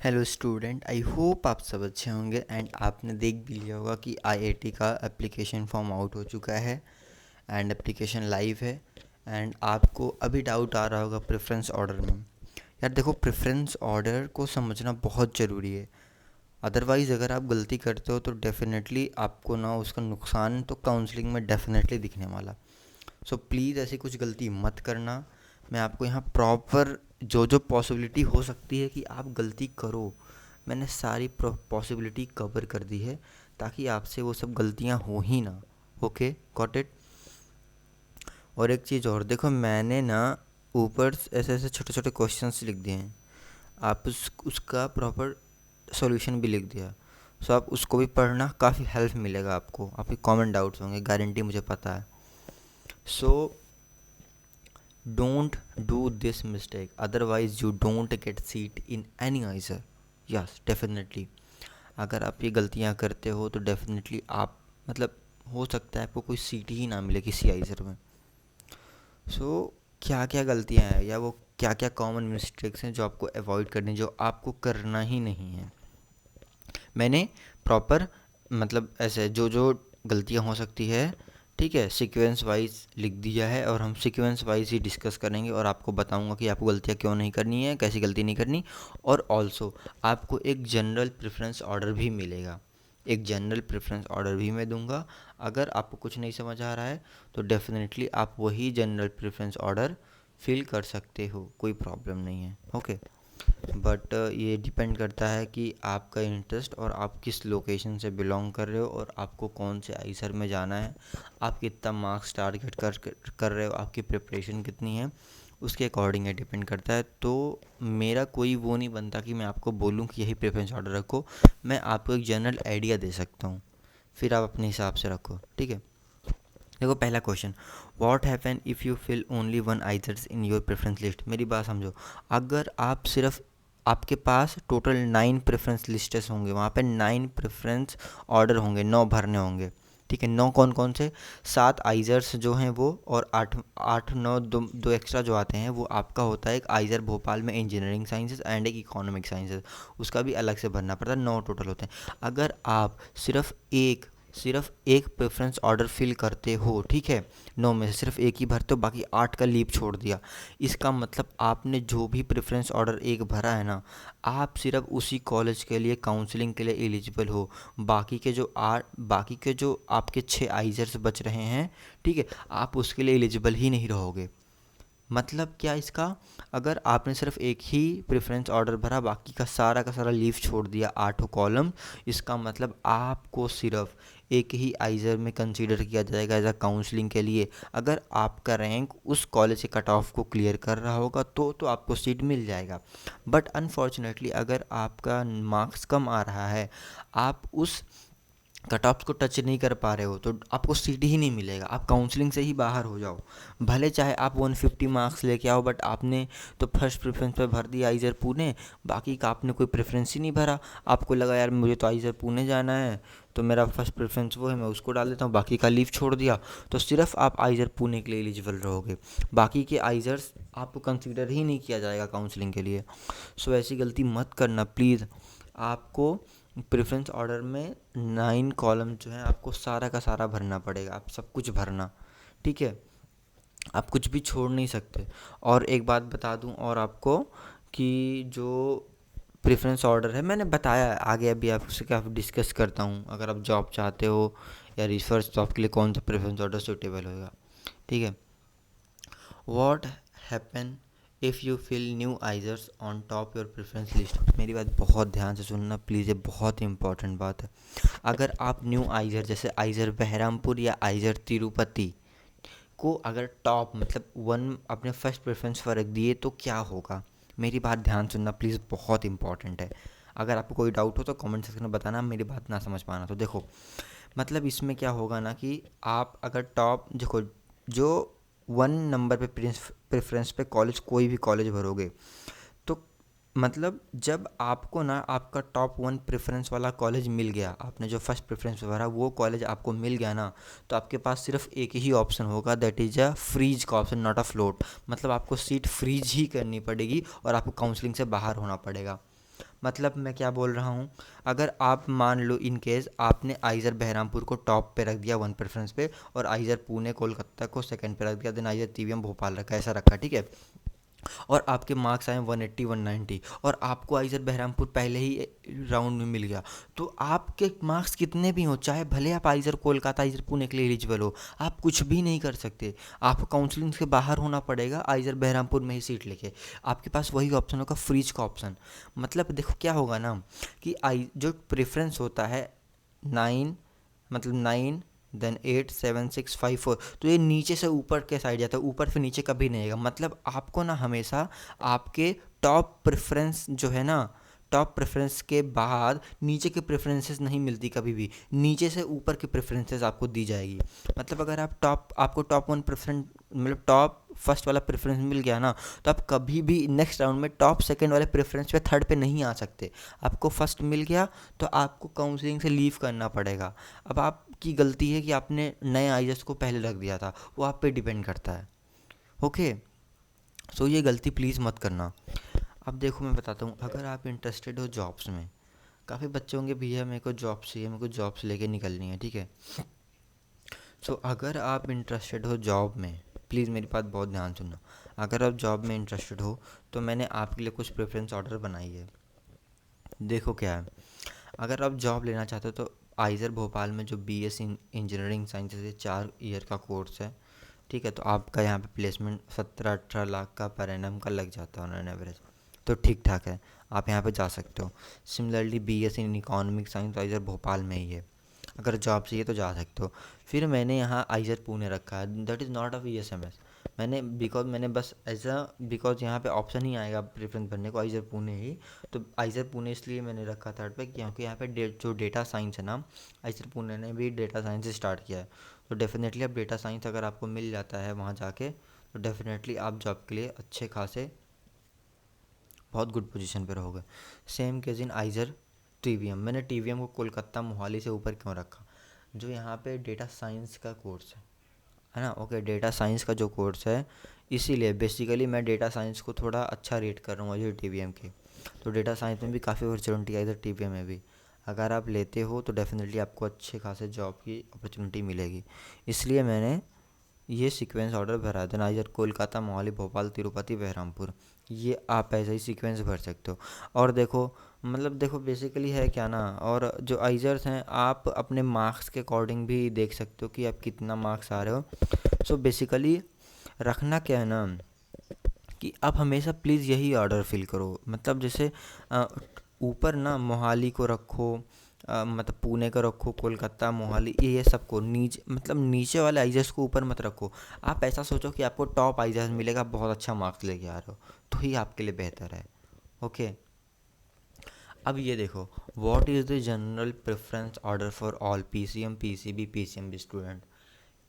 Hello student, I hope आप सब अच्छे होंगे एंड आपने देख भी लिया होगा कि आईआईटी का एप्लीकेशन फॉर्म आउट हो चुका है एंड एप्लीकेशन लाइव है। एंड आपको अभी डाउट आ रहा होगा प्रेफरेंस ऑर्डर में। यार देखो, प्रेफरेंस ऑर्डर को समझना बहुत ज़रूरी है। अदरवाइज़ अगर आप गलती करते हो तो डेफिनेटली आपको ना उसका नुकसान तो काउंसलिंग में डेफिनेटली दिखने वाला। सो प्लीज़ ऐसी कुछ गलती मत करना। मैं आपको यहाँ प्रॉपर जो जो पॉसिबिलिटी हो सकती है कि आप गलती करो, मैंने सारी पॉसिबिलिटी कवर कर दी है ताकि आपसे वो सब गलतियाँ हो ही ना। Okay, got it. और एक चीज़ और देखो, मैंने ना ऊपर ऐसे ऐसे छोटे छोटे क्वेश्चंस लिख दिए हैं। आप उसका प्रॉपर सॉल्यूशन भी लिख दिया। सो आप उसको भी पढ़ना, काफ़ी हेल्प मिलेगा आपको। आपके कॉमन डाउट्स होंगे, गारंटी मुझे पता है। सो don't do this mistake, otherwise you don't get seat in any ISER. Yes, definitely। अगर आप ये गलतियाँ करते हो तो डेफिनेटली आप मतलब हो सकता है आपको कोई सीट ही ना मिले किसी आइजर में। क्या क्या गलतियाँ हैं या वो क्या क्या कॉमन मिस्टेक्स हैं जो आपको अवॉइड करनी, जो आपको करना ही नहीं है। मैंने प्रॉपर मतलब ऐसे जो जो गलतियाँ हो सकती है, ठीक है, सीक्वेंस वाइज लिख दिया है और हम सीक्वेंस वाइज ही डिस्कस करेंगे और आपको बताऊंगा कि आपको गलतियाँ क्यों नहीं करनी है, कैसी गलती नहीं करनी। और ऑल्सो आपको एक जनरल प्रेफरेंस ऑर्डर भी मिलेगा, एक जनरल प्रेफरेंस ऑर्डर भी मैं दूंगा। अगर आपको कुछ नहीं समझ आ रहा है तो डेफिनेटली आप वही जनरल प्रेफरेंस ऑर्डर फिल कर सकते हो, कोई प्रॉब्लम नहीं है। ओके, बट ये डिपेंड करता है कि आपका इंटरेस्ट और आप किस लोकेशन से बिलोंग कर रहे हो और आपको कौन से आईसर में जाना है, आप कितना मार्क्स टारगेट कर रहे हो, आपकी प्रिपरेशन कितनी है, उसके अकॉर्डिंग ये डिपेंड करता है। तो मेरा कोई वो नहीं बनता कि मैं आपको बोलूँ कि यही प्रेफरेंस ऑर्डर रखो। मैं आपको एक जनरल आइडिया दे सकता हूँ, फिर आप अपने हिसाब से रखो, ठीक है। देखो, पहला question, what happen if you fill only one IISERs in your preference list. मेरी बात समझो, अगर आप सिर्फ आपके पास टोटल 9 प्रेफरेंस लिस्टेस होंगे, वहाँ पे 9 प्रेफरेंस ऑर्डर होंगे, 9 भरने होंगे, ठीक है। 9 कौन कौन से? 7 आइजर्स जो हैं वो, और 8 8 9 दो एक्स्ट्रा जो आते हैं वो आपका होता है एक आइजर भोपाल में इंजीनियरिंग साइंसेज एंड एक इकोनॉमिक साइंसेज, उसका भी अलग से भरना पड़ता है। 9 टोटल होते हैं। अगर आप सिर्फ एक प्रेफरेंस ऑर्डर फिल करते हो, ठीक है, 9 में से सिर्फ एक ही भरते हो, बाकी 8 का लीप छोड़ दिया, इसका मतलब आपने जो भी प्रेफरेंस ऑर्डर एक भरा है ना, आप सिर्फ उसी कॉलेज के लिए काउंसलिंग के लिए एलिजिबल हो। बाकी के जो आपके 6 आइजर्स बच रहे हैं, ठीक है, आप उसके लिए एलिजिबल ही नहीं रहोगे। मतलब क्या इसका? अगर आपने सिर्फ एक ही प्रेफरेंस ऑर्डर भरा, बाकी का सारा लीफ छोड़ दिया, 8 कॉलम, इसका मतलब आपको सिर्फ एक ही आइजर में कंसीडर किया जाएगा एज अ काउंसलिंग के लिए। अगर आपका रैंक उस कॉलेज के कट ऑफ को क्लियर कर रहा होगा तो आपको सीट मिल जाएगा। बट अनफॉर्चुनेटली अगर आपका मार्क्स कम आ रहा है, आप उस कट ऑफ्स को टच नहीं कर पा रहे हो, तो आपको सीट ही नहीं मिलेगा, आप काउंसलिंग से ही बाहर हो जाओ। भले चाहे आप 150 मार्क्स लेके आओ, बट आपने तो फर्स्ट प्रेफरेंस पे भर दिया आइजर पुणे, बाकी का आपने कोई प्रेफरेंस ही नहीं भरा। आपको लगा यार मुझे तो आइजर पुणे जाना है, तो मेरा फर्स्ट प्रेफरेंस वो है, मैं उसको डाल देता हूँ, बाकी का लीव छोड़ दिया, तो सिर्फ आप आइजर पुणे के लिए एलिजिबल रहोगे, बाकी के आइजर्स आपको कंसिडर ही नहीं किया जाएगा काउंसलिंग के लिए। सो ऐसी गलती मत करना प्लीज़। आपको प्रेफरेंस ऑर्डर में 9 कॉलम जो है आपको सारा का सारा भरना पड़ेगा, आप सब कुछ भरना, ठीक है, आप कुछ भी छोड़ नहीं सकते। और एक बात बता दूं और आपको कि जो प्रेफरेंस ऑर्डर है मैंने बताया है, आगे अभी आपसे क्या डिस्कस करता हूँ। अगर आप जॉब चाहते हो या रिसर्च, तो आपके लिए कौन सा प्रेफरेंस ऑर्डर सूटेबल होगा, ठीक है। What happen if you fill new IISERs on top your preference list. मेरी बात बहुत ध्यान से सुनना प्लीज़, ये बहुत इंपॉर्टेंट बात है। अगर आप न्यू आइजर जैसे आइजर बहरामपुर या आइजर तिरुपति को अगर टॉप मतलब 1 अपने फर्स्ट प्रेफरेंस पर रख दिए तो क्या होगा? मेरी बात ध्यान सुनना प्लीज़, बहुत इंपॉर्टेंट है। अगर आपको कोई डाउट हो तो कमेंट सेक्शन में बताना, मेरी बात ना समझ पाना तो देखो, मतलब इसमें क्या होगा ना कि आप अगर टॉप देखो, जो 1 नंबर पे प्रेफरेंस पे कॉलेज, कोई भी कॉलेज भरोगे, तो मतलब जब आपको ना आपका टॉप 1 प्रेफरेंस वाला कॉलेज मिल गया, आपने जो फर्स्ट प्रेफरेंस भरा वो कॉलेज आपको मिल गया ना, तो आपके पास सिर्फ एक ही ऑप्शन होगा, दैट इज़ अ फ्रीज का ऑप्शन, नॉट अ फ्लोट। मतलब आपको सीट फ्रीज ही करनी पड़ेगी और आपको काउंसलिंग से बाहर होना पड़ेगा। मतलब मैं क्या बोल रहा हूँ, अगर आप मान लो इन केस आपने आइज़र बहरामपुर को टॉप पे रख दिया वन प्रेफरेंस पे, और आइज़र पुणे कोलकाता को सेकंड पे रख दिया, देन आइज़र टीवीएम भोपाल रखा, ऐसा रखा, ठीक है। और आपके मार्क्स आए 180 190, और आपको आइज़र बहरामपुर पहले ही राउंड में मिल गया, तो आपके मार्क्स कितने भी हों, चाहे भले आप आइज़र कोलकाता आइज़र पुणे के लिए एलिजिबल हो, आप कुछ भी नहीं कर सकते। आपको काउंसलिंग से बाहर होना पड़ेगा आइज़र बहरामपुर में ही सीट लेके। आपके पास वही ऑप्शन होगा, फ्रीज का ऑप्शन। मतलब देखो क्या होगा ना, कि आई जो प्रेफरेंस होता है 9, मतलब 9 देन 8 7 6 5 4, तो ये नीचे से ऊपर के साइड जाता है, ऊपर से नीचे कभी नहीं आएगा। मतलब आपको ना हमेशा आपके टॉप प्रेफरेंस जो है ना, टॉप प्रेफरेंस के बाद नीचे के प्रेफरेंसेस नहीं मिलती कभी भी, नीचे से ऊपर के प्रेफरेंसेस आपको दी जाएगी। मतलब अगर आपको टॉप वन प्रेफरेंस, मतलब टॉप फर्स्ट वाला प्रेफरेंस मिल गया ना, तो आप कभी भी नेक्स्ट राउंड में टॉप सेकंड वाले प्रेफरेंस पे थर्ड पे नहीं आ सकते। आपको फर्स्ट मिल गया तो आपको काउंसलिंग से लीव करना पड़ेगा। अब आपकी गलती है कि आपने नए आईएएस को पहले रख दिया था, वो आप पे डिपेंड करता है। ओके, सो ये गलती प्लीज़ मत करना। अब देखो मैं बताता हूँ, अगर आप इंटरेस्टेड हो जॉब्स में, काफ़ी बच्चे होंगे भैया मेरे को जॉब चाहिए, मेरे को जॉब्स लेके निकलनी है, ठीक है। सो अगर आप इंटरेस्टेड हो जॉब में, प्लीज़ मेरी बात बहुत ध्यान सुनना। अगर आप जॉब में इंटरेस्टेड हो तो मैंने आपके लिए कुछ प्रेफरेंस ऑर्डर बनाई है। देखो क्या है, अगर आप जॉब लेना चाहते हो तो आइज़र भोपाल में जो बीएससी इंजीनियरिंग साइंसेज है, 4 ईयर का कोर्स है, ठीक है। तो आपका यहाँ पे प्लेसमेंट 17-18 लाख का पर एनम का लग जाता है ऑन एवरेज, तो ठीक ठाक है, आप यहाँ पे जा सकते हो। Similarly BSc in economic science IISER Bhopal में ही है, अगर जॉब चाहिए तो जा सकते हो। फिर मैंने यहाँ आइज़र पुणे रखा है, दैट इज़ नॉट अ वीएसएमएस। मैंने बस ऐसा, बिकॉज यहाँ पे ऑप्शन ही आएगा प्रेफरेंस भरने को आइज़र पुणे ही, तो आइज़र पुणे इसलिए मैंने रखा थर्ड पे, क्योंकि यहाँ पे जो डेटा साइंस है ना, आइज़र पुणे ने भी डेटा साइंस से स्टार्ट किया है। तो डेफिनेटली अब डेटा साइंस अगर आपको मिल जाता है वहाँ जाके, तो डेफिनेटली आप जॉब के लिए अच्छे खासे बहुत गुड पोजीशन पे रहोगे। Same case in IISER TVM, मैंने टीवीएम को कोलकाता मोहाली से ऊपर क्यों रखा, जो यहाँ पे डेटा साइंस का कोर्स है ना। ओके, डेटा साइंस का जो कोर्स है, इसीलिए बेसिकली मैं डेटा साइंस को थोड़ा अच्छा रेट कर रहा हूँ जो टीवीएम के। तो डेटा साइंस में भी काफ़ी अपॉर्चुनिटी है, इधर टीवीएम में भी अगर आप लेते हो तो डेफिनेटली आपको अच्छे खासे जॉब की अपॉर्चुनिटी मिलेगी। इसलिए मैंने ये सीक्वेंस ऑर्डर भरा है, देन आइजर कोलकाता मोहाली भोपाल तिरुपति बहरामपुर, ये आप ऐसे ही सीक्वेंस भर सकते हो। और देखो, मतलब देखो बेसिकली है क्या ना, और जो आइजर्स हैं आप अपने मार्क्स के अकॉर्डिंग भी देख सकते हो कि आप कितना मार्क्स आ रहे हो। सो बेसिकली रखना क्या है ना, कि आप हमेशा प्लीज़ यही ऑर्डर फिल करो। मतलब जैसे ऊपर ना मोहाली को रखो, मतलब पुणे को रखो, कोलकाता मोहाली ये सबको नीचे, मतलब नीचे वाले आइजर्स को ऊपर मत रखो। आप ऐसा सोचो कि आपको टॉप आइजर्स मिलेगा, बहुत अच्छा मार्क्स लेके आ रहे हो, तो ही आपके लिए बेहतर है। ओके, अब ये देखो, what is the general preference order for all PCM PCB PCMB student.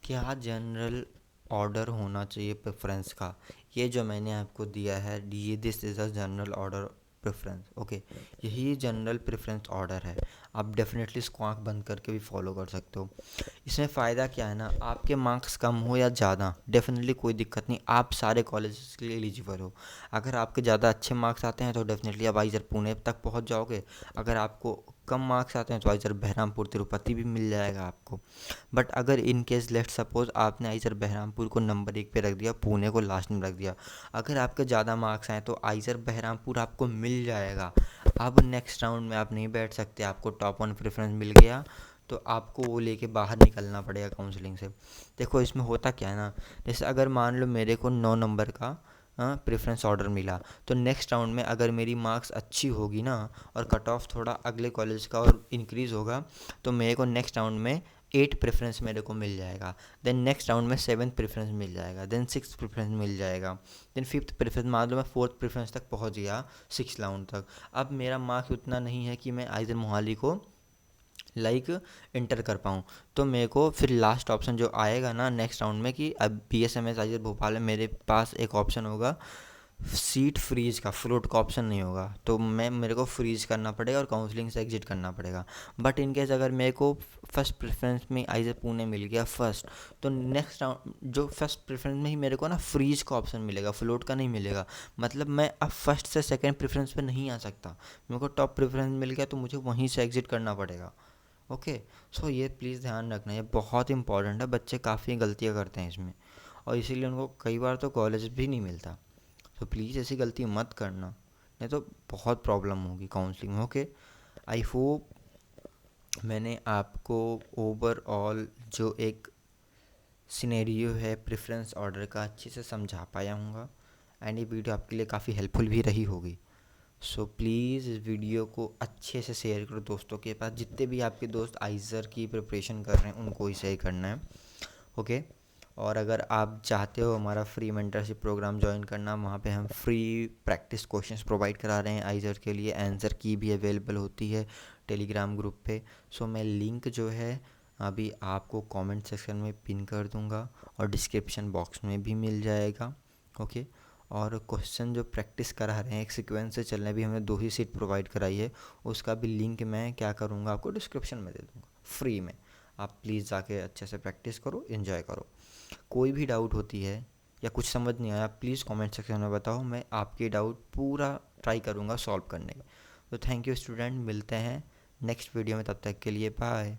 क्या जनरल ऑर्डर होना चाहिए प्रेफरेंस का, ये जो मैंने आपको दिया है, ये this is a general order preference. Okay, यही जनरल प्रेफरेंस ऑर्डर है। आप डेफिनेटली इसको आँख बंद करके भी फॉलो कर सकते हो। इसमें फ़ायदा क्या है ना, आपके मार्क्स कम हो या ज़्यादा, डेफिनेटली कोई दिक्कत नहीं, आप सारे कॉलेजेस के लिए एलिजिबल हो। अगर आपके ज़्यादा अच्छे मार्क्स आते हैं तो डेफिनेटली आप आइजर पुणे तक पहुंच जाओगे। अगर आपको कम मार्क्स आते हैं तो आइजर बहरामपुर तिरुपति भी मिल जाएगा आपको। बट अगर इन केस लेट सपोज आपने आइजर बहरामपुर को नंबर 1 पे रख दिया, पुणे को लास्ट में रख दिया, अगर आपके ज़्यादा मार्क्स आए तो आइजर बहरामपुर आपको मिल जाएगा। अब नेक्स्ट राउंड में आप नहीं बैठ सकते, आपको टॉप वन प्रेफरेंस मिल गया तो आपको वो लेके बाहर निकलना पड़ेगा काउंसलिंग से। देखो इसमें होता क्या है ना, जैसे अगर मान लो मेरे को 9 नंबर का प्रेफरेंस ऑर्डर मिला, तो नेक्स्ट राउंड में अगर मेरी मार्क्स अच्छी होगी ना, और कट ऑफ थोड़ा अगले कॉलेज का और इंक्रीज़ होगा, तो मेरे को नेक्स्ट राउंड में 8 प्रेफरेंस मेरे को मिल जाएगा। देन नेक्स्ट राउंड में 7 प्रेफरेंस मिल जाएगा, देन 6 प्रेफरेंस मिल जाएगा, देन 5th प्रेफरेंस, मान लो मैं 4th प्रेफरेंस तक पहुंच गया 6 राउंड तक। अब मेरा मार्क्स उतना नहीं है कि मैं आइजर मोहाली को इंटर कर पाऊँ, तो मेरे को फिर लास्ट ऑप्शन जो आएगा ना नेक्स्ट राउंड में, कि अब बीएसएमएस आइजर भोपाल में मेरे पास एक ऑप्शन होगा सीट फ्रीज का, फ्लोट का ऑप्शन नहीं होगा, तो मेरे को फ्रीज करना पड़ेगा और काउंसलिंग से एग्जिट करना पड़ेगा। बट इन केस अगर मेरे को फर्स्ट प्रेफरेंस में आइजर पुणे मिल गया फर्स्ट, तो नेक्स्ट राउंड जो फर्स्ट प्रेफरेंस में ही मेरे को ना फ्रीज का ऑप्शन मिलेगा, फ्लोट का नहीं मिलेगा। मतलब मैं अब फर्स्ट से सेकंड प्रेफरेंस पे नहीं आ सकता, मेरे को टॉप प्रेफरेंस मिल गया तो मुझे वहीं से एग्जिट करना पड़ेगा। ओके। सो ये प्लीज़ ध्यान रखना, ये बहुत इंपॉर्टेंट है, बच्चे काफ़ी गलतियाँ करते हैं इसमें, और इसीलिए उनको कई बार तो कॉलेज भी नहीं मिलता। तो प्लीज़ ऐसी गलती मत करना, नहीं तो बहुत प्रॉब्लम होगी काउंसलिंग में। ओके। आई होप मैंने आपको ओवरऑल जो एक सिनेरियो है प्रेफरेंस ऑर्डर का अच्छे से समझा पाया हूँगा, एंड ये वीडियो आपके लिए काफ़ी हेल्पफुल भी रही होगी। सो प्लीज़ इस वीडियो को अच्छे से शेयर करो दोस्तों के पास, जितने भी आपके दोस्त आइज़र की प्रिपरेशन कर रहे हैं उनको ही शेयर करना है। ओके। और अगर आप चाहते हो हमारा फ्री मेंटरशिप प्रोग्राम ज्वाइन करना, वहाँ पे हम फ्री प्रैक्टिस क्वेश्चंस प्रोवाइड करा रहे हैं आइज़र के लिए, आंसर की भी अवेलेबल होती है टेलीग्राम ग्रुप पे। सो मैं लिंक जो है अभी आपको कमेंट सेक्शन में पिन कर दूँगा और डिस्क्रिप्शन बॉक्स में भी मिल जाएगा। ओके। और क्वेश्चन जो प्रैक्टिस करा रहे हैं एक सीक्वेंस से चलने, भी हमने 2 ही सीट प्रोवाइड कराई है, उसका भी लिंक मैं क्या करूँगा आपको डिस्क्रिप्शन में दे दूँगा फ्री में। आप प्लीज़ जाके अच्छे से प्रैक्टिस करो, एंजॉय करो। कोई भी डाउट होती है या कुछ समझ नहीं आया, प्लीज़ कमेंट सेक्शन में बताओ, मैं आपके डाउट पूरा ट्राई करूँगा सॉल्व करने की। तो थैंक यू स्टूडेंट, मिलते हैं नेक्स्ट वीडियो में, तब तक के लिए बाय।